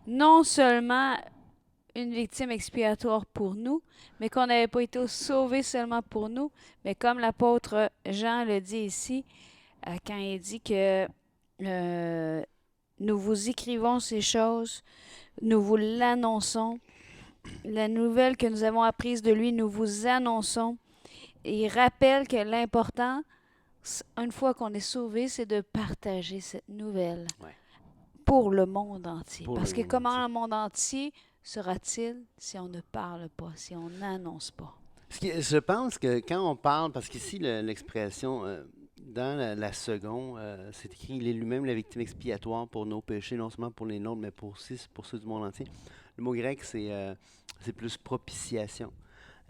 non seulement une victime expiatoire pour nous, mais qu'on n'avait pas été sauvé seulement pour nous, mais comme l'apôtre Jean le dit ici, quand il dit que euh, nous vous écrivons ces choses, nous vous l'annonçons, la nouvelle que nous avons apprise de lui, nous vous annonçons. Et il rappelle que l'important, une fois qu'on est sauvé, c'est de partager cette nouvelle Ouais, pour le monde entier. pour le Parce que monde comment entier. le monde entier sera-t-il si on ne parle pas, si on n'annonce pas? Je pense que quand on parle, parce qu'ici l'expression dans la seconde, c'est écrit, il est lui-même la victime expiatoire pour nos péchés, non seulement pour les nôtres, mais pour aussi pour ceux du monde entier. Le mot grec, c'est plus propitiation.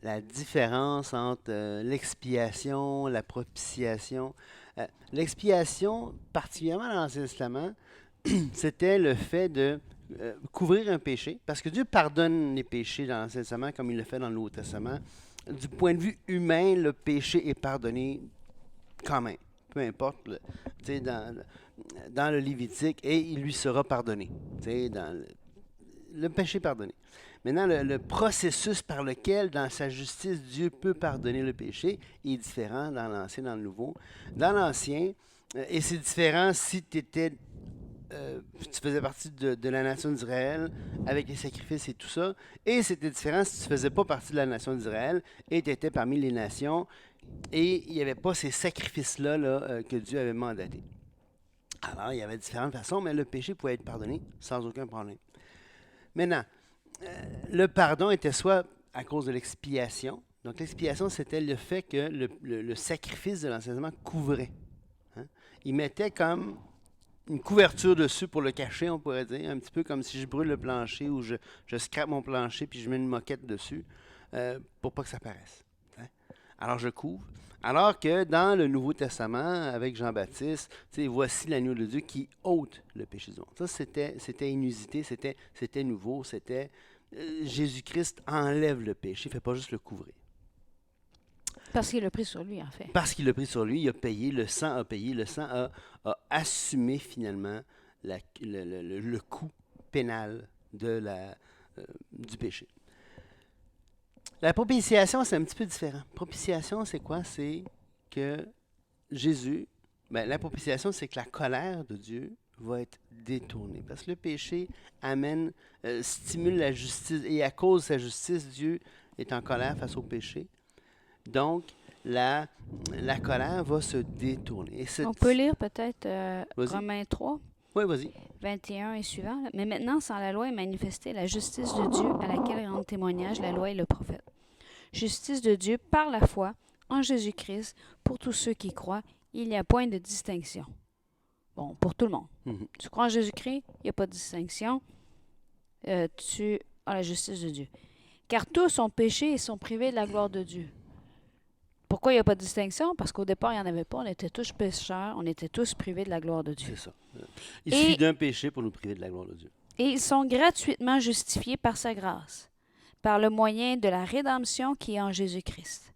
La différence entre l'expiation, la propitiation. L'expiation, particulièrement dans l'Ancien Testament, c'était le fait de couvrir un péché, parce que Dieu pardonne les péchés dans l'Ancien Testament comme il le fait dans le Nouveau Testament. Du point de vue humain, le péché est pardonné quand même. Peu importe, dans le Lévitique, et il lui sera pardonné. Dans le péché pardonné. Maintenant, le processus par lequel, dans sa justice, Dieu peut pardonner le péché est différent dans l'Ancien et dans le Nouveau. Dans l'Ancien, et c'est différent si tu faisais partie de la nation d'Israël avec les sacrifices et tout ça. Et c'était différent si tu ne faisais pas partie de la nation d'Israël et tu étais parmi les nations et il n'y avait pas ces sacrifices-là que Dieu avait mandatés. Alors, il y avait différentes façons, mais le péché pouvait être pardonné sans aucun problème. Maintenant, le pardon était soit à cause de l'expiation. Donc, l'expiation, c'était le fait que le sacrifice de l'enseignement couvrait. Hein. Il mettait comme une couverture dessus pour le cacher, on pourrait dire. Un petit peu comme si je brûle le plancher ou je scrape mon plancher puis je mets une moquette dessus pour pas que ça paraisse. Hein. Alors je couvre. Alors que dans le Nouveau Testament, avec Jean-Baptiste, voici l'agneau de Dieu qui ôte le péché du monde. Ça, c'était inusité, c'était nouveau, c'était Jésus-Christ enlève le péché, il ne fait pas juste le couvrir. Parce qu'il l'a pris sur lui, en fait. Parce qu'il l'a pris sur lui, il a payé, le sang a payé, le sang a assumé finalement le coût pénal du péché. La propitiation, c'est un petit peu différent. Propitiation, c'est quoi? C'est que Jésus, la propitiation, c'est que la colère de Dieu va être détournée. Parce que le péché stimule la justice. Et à cause de sa justice, Dieu est en colère face au péché. Donc, la colère va se détourner. On peut lire peut-être Vas-y. Romains 3, Oui, vas-y. 21 et suivant. Mais maintenant, sans la loi est manifestée la justice de Dieu à laquelle rendent témoignage la loi et le prophète. Justice de Dieu par la foi en Jésus-Christ pour tous ceux qui croient. Il n'y a point de distinction. Bon, pour tout le monde. Mhm. Tu crois en Jésus-Christ, il n'y a pas de distinction. Tu as la justice de Dieu. Car tous ont péché et sont privés de la gloire de Dieu. Pourquoi il n'y a pas de distinction? Parce qu'au départ, il n'y en avait pas. On était tous pécheurs. On était tous privés de la gloire de Dieu. C'est ça. Il suffit Et, d'un péché pour nous priver de la gloire de Dieu. et ils sont gratuitement justifiés par sa grâce, par le moyen de la rédemption qui est en Jésus-Christ.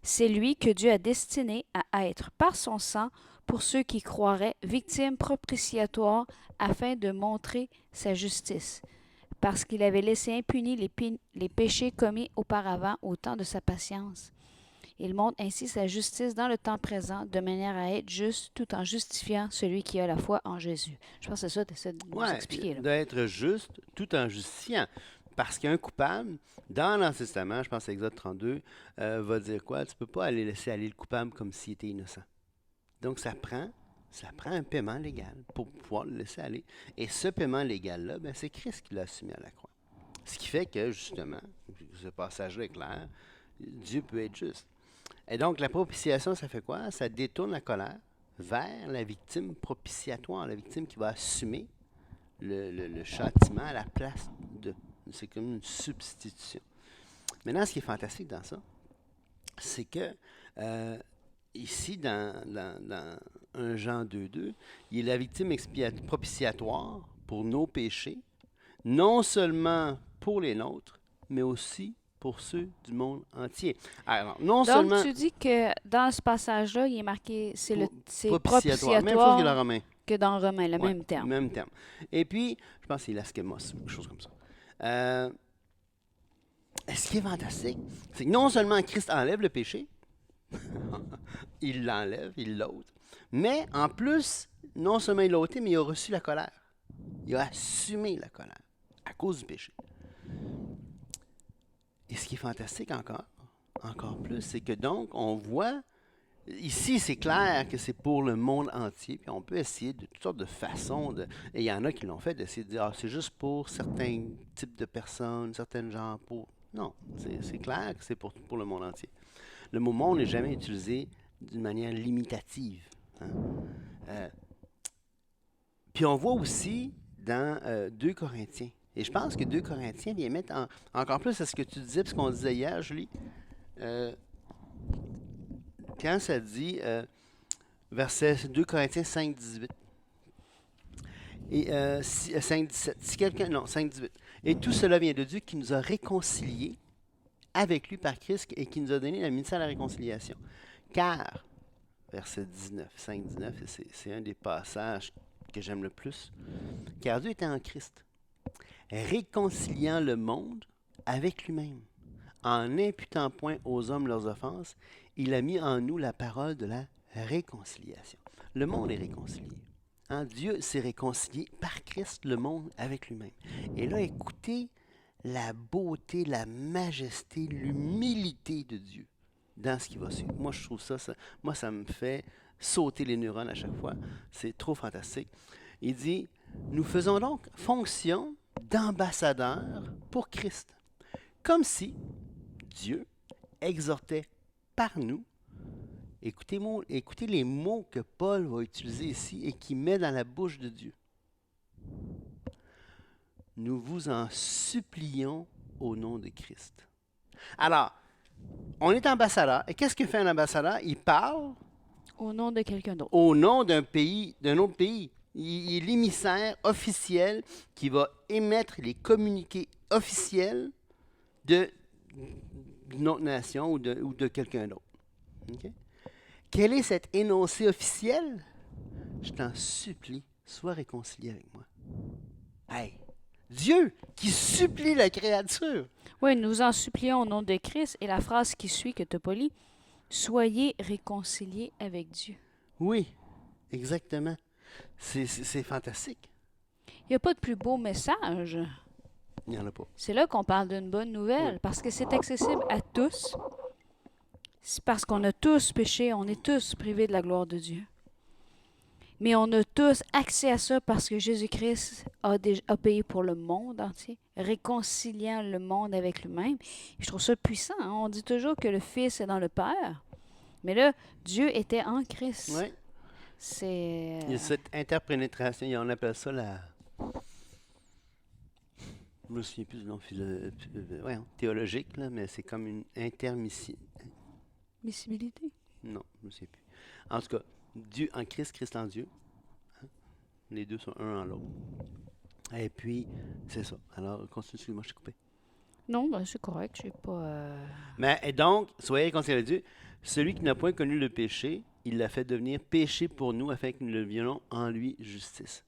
C'est lui que Dieu a destiné à être, par son sang, pour ceux qui croiraient, victime propitiatoire, afin de montrer sa justice, parce qu'il avait laissé impunis les péchés commis auparavant au temps de sa patience. Il montre ainsi sa justice dans le temps présent, de manière à être juste, tout en justifiant celui qui a la foi en Jésus. Je pense que c'est ça que tu essaies de nous Ouais, expliquer, là. d'être juste tout en justifiant. Parce qu'un coupable, dans l'Ancien Testament, je pense à Exode 32, va dire quoi? Tu ne peux pas aller laisser aller le coupable comme s'il était innocent. Donc, ça prend un paiement légal pour pouvoir le laisser aller. Et ce paiement légal-là, c'est Christ qui l'a assumé à la croix. Ce qui fait que, justement, ce passage-là est clair, Dieu peut être juste. Et donc, la propitiation, ça fait quoi? Ça détourne la colère vers la victime propitiatoire, la victime qui va assumer le châtiment à la place de. C'est comme une substitution. Maintenant, ce qui est fantastique dans ça, c'est que ici, dans 1 Jean 2.2, il est la victime propitiatoire pour nos péchés, non seulement pour les nôtres, mais aussi pour ceux du monde entier. Alors, non Donc, seulement tu dis que dans ce passage-là, il est marqué, c'est propitiatoire, même chose que le propitiatoire romain. Que dans Romains, le Ouais, même terme. même terme. Et puis, je pense que c'est l'aschémos, quelque chose comme ça. Ce qui est fantastique, c'est que non seulement Christ enlève le péché, il l'enlève, il l'ôte, mais en plus, non seulement il l'a ôté, mais il a reçu la colère. Il a assumé la colère à cause du péché. Et ce qui est fantastique encore plus, c'est que donc, on voit, ici c'est clair que c'est pour le monde entier, puis on peut essayer de toutes sortes de façons, et il y en a qui l'ont fait, d'essayer de dire, ah, c'est juste pour certains types de personnes, certains genres, pour... Non, c'est clair que c'est pour le monde entier. Le mot monde n'est jamais utilisé d'une manière limitative. Hein. Euh, Puis on voit aussi dans 2 Corinthiens, et je pense que 2 Corinthiens vient mettre encore plus à ce que tu disais, ce qu'on disait hier, Julie, quand ça dit, verset 2 Corinthiens 5, 18, et 5, 17, si quelqu'un, non, 5, 18, et tout cela vient de Dieu qui nous a réconciliés avec lui par Christ et qui nous a donné la ministère de la réconciliation. Car, verset 19, 5, 19, et c'est un des passages que j'aime le plus, car Dieu était en Christ, réconciliant le monde avec lui-même, en n'imputant point aux hommes leurs offenses, il a mis en nous la parole de la réconciliation. Le monde est réconcilié. Hein? Dieu s'est réconcilié par Christ, le monde avec lui-même. Et là, écoutez la beauté, la majesté, l'humilité de Dieu dans ce qui va suivre. Moi, je trouve moi, ça me fait sauter les neurones à chaque fois. C'est trop fantastique. Il dit, nous faisons donc fonction d'ambassadeurs pour Christ, comme si Dieu exhortait par nous. Écoutez les mots que Paul va utiliser ici et qu'il met dans la bouche de Dieu. Nous vous en supplions au nom de Christ. Alors, on est ambassadeur. Et qu'est-ce que fait un ambassadeur? Il parle Au nom de quelqu'un d'autre. au nom d'un autre pays. Il est l'émissaire officiel qui va émettre les communiqués officiels d'une autre nation ou de quelqu'un d'autre. Okay? Quel est cet énoncé officiel? Je t'en supplie, sois réconcilié avec moi. Hey! Dieu qui supplie la créature. Oui, nous en supplions au nom de Christ. Et la phrase qui suit que tu as pas lue, soyez réconciliés avec Dieu. Oui, exactement. C'est fantastique. Il n'y a pas de plus beau message. Il n'y en a pas. C'est là qu'on parle d'une bonne nouvelle, Oui. parce que c'est accessible à tous. C'est parce qu'on a tous péché, on est tous privés de la gloire de Dieu. Mais on a tous accès à ça parce que Jésus-Christ a payé pour le monde entier, réconciliant le monde avec lui-même. Je trouve ça puissant. Hein? On dit toujours que le Fils est dans le Père. Mais là, Dieu était en Christ. Oui. C'est... Il y a cette interpénétration, on appelle ça la... Je me souviens plus du nom théologique, là, mais c'est comme une intermission. Miscibilité. Non, je ne sais plus. En tout cas, Dieu en Christ, Christ en Dieu. Hein? Les deux sont un en l'autre. Et puis, c'est ça. Alors, continue, excuse-moi, je t'ai coupé. Non, ben c'est correct, j'ai pas... Mais et donc, soyez réconciliés avec Dieu. Celui qui n'a point connu le péché, il l'a fait devenir péché pour nous, afin que nous le devenions en lui justice.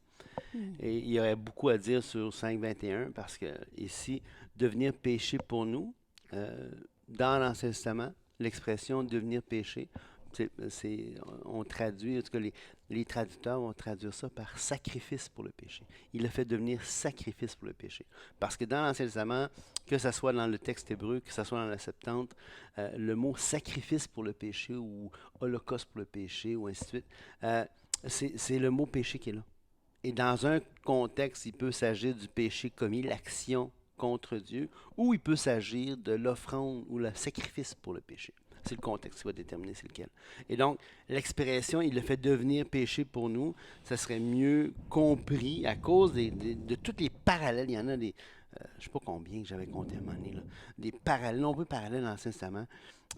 Et il y aurait beaucoup à dire sur 5.21, parce que ici, devenir péché pour nous, dans l'Ancien Testament, l'expression devenir péché, on traduit, en tout cas les traducteurs vont traduire ça par sacrifice pour le péché. Il a fait devenir sacrifice pour le péché. Parce que dans l'Ancien Testament, que ce soit dans le texte hébreu, que ce soit dans la Septante, le mot sacrifice pour le péché ou holocauste pour le péché ou ainsi de suite, c'est le mot péché qui est là. Et dans un contexte, il peut s'agir du péché commis, l'action contre Dieu, ou il peut s'agir de l'offrande ou le sacrifice pour le péché. C'est le contexte qui va déterminer c'est lequel. Et donc, l'expression « il le fait devenir péché pour nous », ça serait mieux compris à cause de tous les parallèles. Il y en a des, je ne sais pas combien que j'avais compté à un moment donné, là, des parallèles, nombreux parallèles dans l'Ancien Testament.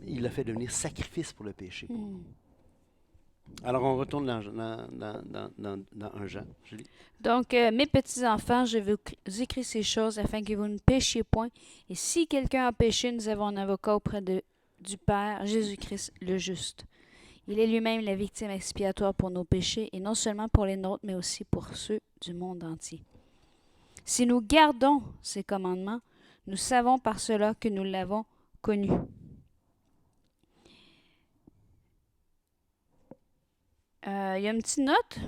Il le fait devenir sacrifice pour le péché. Alors, on retourne dans 1 Jean. Julie? Donc, mes petits-enfants, je vous écris ces choses afin que vous ne péchiez point. Et si quelqu'un a péché, nous avons un avocat auprès du Père, Jésus-Christ le juste. Il est lui-même la victime expiatoire pour nos péchés, et non seulement pour les nôtres, mais aussi pour ceux du monde entier. Si nous gardons ses commandements, nous savons par cela que nous l'avons connu. Il y a une petite note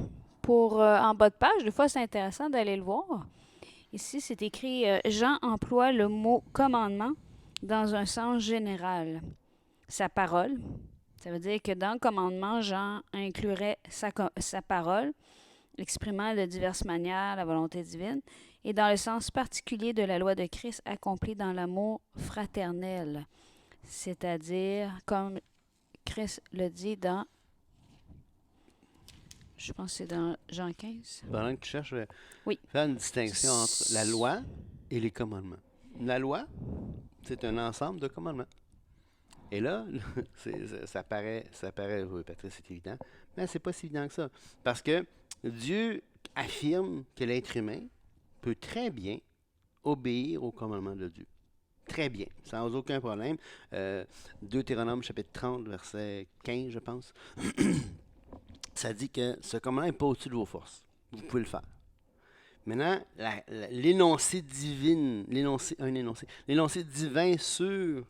pour en bas de page. Des fois, c'est intéressant d'aller le voir. Ici, c'est écrit Jean emploie le mot commandement dans un sens général. Sa parole. Ça veut dire que dans le commandement, Jean inclurait sa parole, exprimant de diverses manières la volonté divine, et dans le sens particulier de la loi de Christ accomplie dans l'amour fraternel. C'est-à-dire, comme Christ le dit dans, je pense que c'est dans Jean 15. Pendant que tu cherches, Oui. faire une distinction entre la loi et les commandements. La loi, c'est un ensemble de commandements. Et là, ça paraît, oui, Patrice, c'est évident, mais c'est pas si évident que ça. Parce que Dieu affirme que l'être humain peut très bien obéir aux commandements de Dieu. Très bien, sans aucun problème. Deutéronome chapitre 30, verset 15, je pense. Ça dit que ce commandement n'est pas au-dessus de vos forces. Vous pouvez le faire. Maintenant, l'énoncé divin sur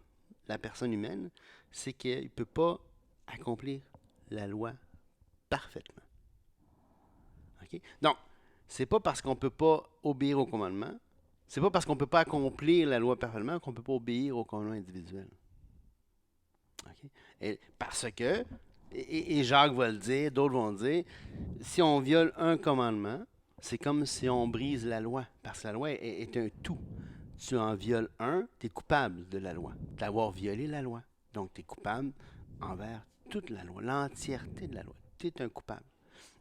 la personne humaine, c'est qu'il ne peut pas accomplir la loi parfaitement. Okay? Donc, c'est pas parce qu'on ne peut pas obéir au commandement, c'est pas parce qu'on ne peut pas accomplir la loi parfaitement qu'on ne peut pas obéir au commandement individuel. Okay? Et parce que, et Jacques va le dire, d'autres vont le dire, si on viole un commandement, c'est comme si on brise la loi, parce que la loi est un tout. Tu en violes un, tu es coupable de la loi, d'avoir violé la loi. Donc, tu es coupable envers toute la loi, l'entièreté de la loi. Tu es un coupable.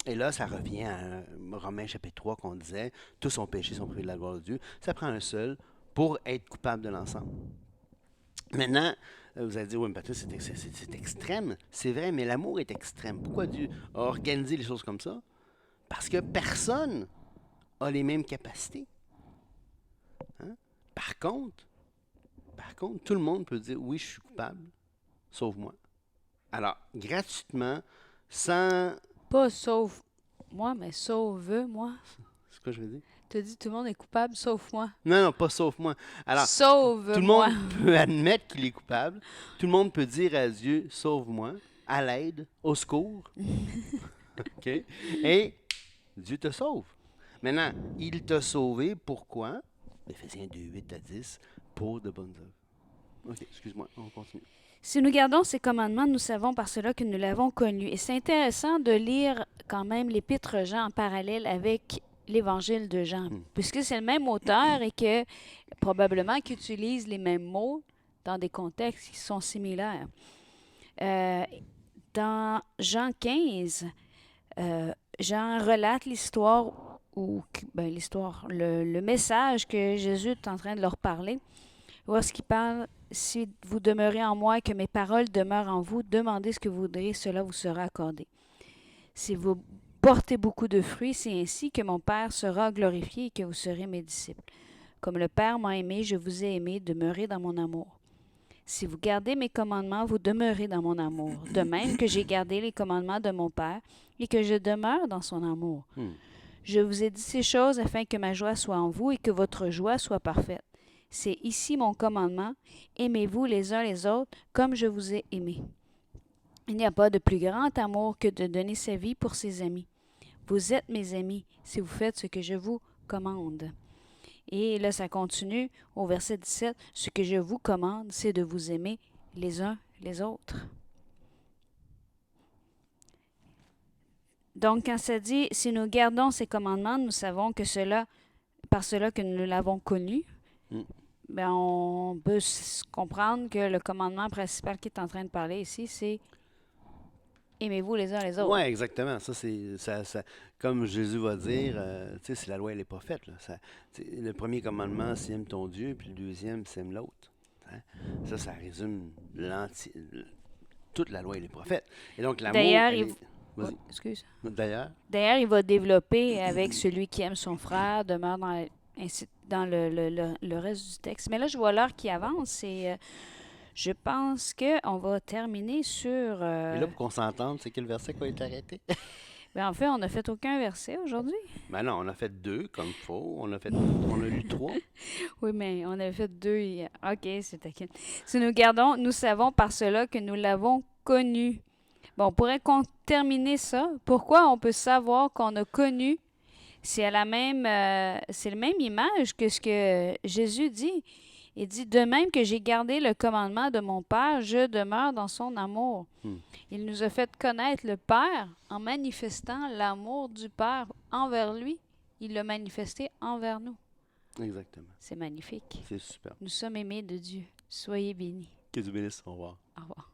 Et là, ça revient à Romains chapitre 3 qu'on disait, tous ont péché, sont privés de la gloire de Dieu. Ça prend un seul pour être coupable de l'ensemble. Maintenant, vous allez dire, oui, mais Patrice, c'est extrême. C'est vrai, mais l'amour est extrême. Pourquoi Dieu a organisé les choses comme ça? Parce que personne n'a les mêmes capacités. Hein? Par contre, tout le monde peut dire, oui, je suis coupable, sauf moi. Alors, gratuitement, sans... Pas sauf moi, mais sauve-moi. C'est quoi je veux dire? Tu as dit tout le monde est coupable, sauf moi. Non, pas sauf moi. Alors, sauve-moi. Tout le monde peut admettre qu'il est coupable. Tout le monde peut dire à Dieu, sauve-moi, à l'aide, au secours. OK? Et Dieu te sauve. Maintenant, il t'a sauvé, pourquoi? Éphésiens 2, 8 à 10, pour de bonnes œuvres. OK, excuse-moi, on continue. Si nous gardons ces commandements, nous savons par cela que nous l'avons connu. Et c'est intéressant de lire quand même l'Épître Jean en parallèle avec l'Évangile de Jean, puisque c'est le même auteur et que probablement qu'il utilise les mêmes mots dans des contextes qui sont similaires. Dans Jean 15, Jean relate l'histoire, le message que Jésus est en train de leur parler. Lorsqu'il parle, si vous demeurez en moi et que mes paroles demeurent en vous, demandez ce que vous voudrez, cela vous sera accordé. Si vous portez beaucoup de fruits, c'est ainsi que mon Père sera glorifié et que vous serez mes disciples. Comme le Père m'a aimé, je vous ai aimé, demeurez dans mon amour. Si vous gardez mes commandements, vous demeurez dans mon amour, de même que j'ai gardé les commandements de mon Père et que je demeure dans son amour. Je vous ai dit ces choses afin que ma joie soit en vous et que votre joie soit parfaite. C'est ici mon commandement, aimez-vous les uns les autres comme je vous ai aimés. Il n'y a pas de plus grand amour que de donner sa vie pour ses amis. Vous êtes mes amis si vous faites ce que je vous commande. Et là, ça continue au verset 17. Ce que je vous commande, c'est de vous aimer les uns les autres. Donc, quand ça dit, si nous gardons ces commandements, nous savons que par cela que nous l'avons connu, ben on peut comprendre que le commandement principal qui est en train de parler ici, c'est aimez-vous les uns les autres. Oui, exactement. Ça, c'est comme Jésus va dire, tu sais, si la loi, elle n'est pas faite. Là, le premier commandement, c'est aime ton Dieu, puis le deuxième, c'est aime l'autre. Hein? Ça résume toute la loi et les prophètes. Et donc, l'amour... D'ailleurs, Vas-y. Excuse. D'ailleurs, il va développer avec celui qui aime son frère, demeure dans le reste du texte. Mais là, je vois l'heure qui avance et Je pense qu'on va terminer sur... Et là, pour qu'on s'entende, c'est quel verset qui a été arrêté? ben, en fait, on n'a fait aucun verset aujourd'hui. Ben non, on a fait 2 comme il faut. On a lu 3. Oui, mais on avait fait 2 hier. OK, c'est taquin. Si nous gardons, nous savons par cela que nous l'avons connu. Bon, on pourrait terminer ça. Pourquoi on peut savoir qu'on a connu? C'est la même image que ce que Jésus dit. Il dit, de même que j'ai gardé le commandement de mon Père, je demeure dans son amour. Hmm. Il nous a fait connaître le Père en manifestant l'amour du Père envers lui. Il l'a manifesté envers nous. Exactement. C'est magnifique. C'est super. Nous sommes aimés de Dieu. Soyez bénis. Que Dieu bénisse. Au revoir. Au revoir.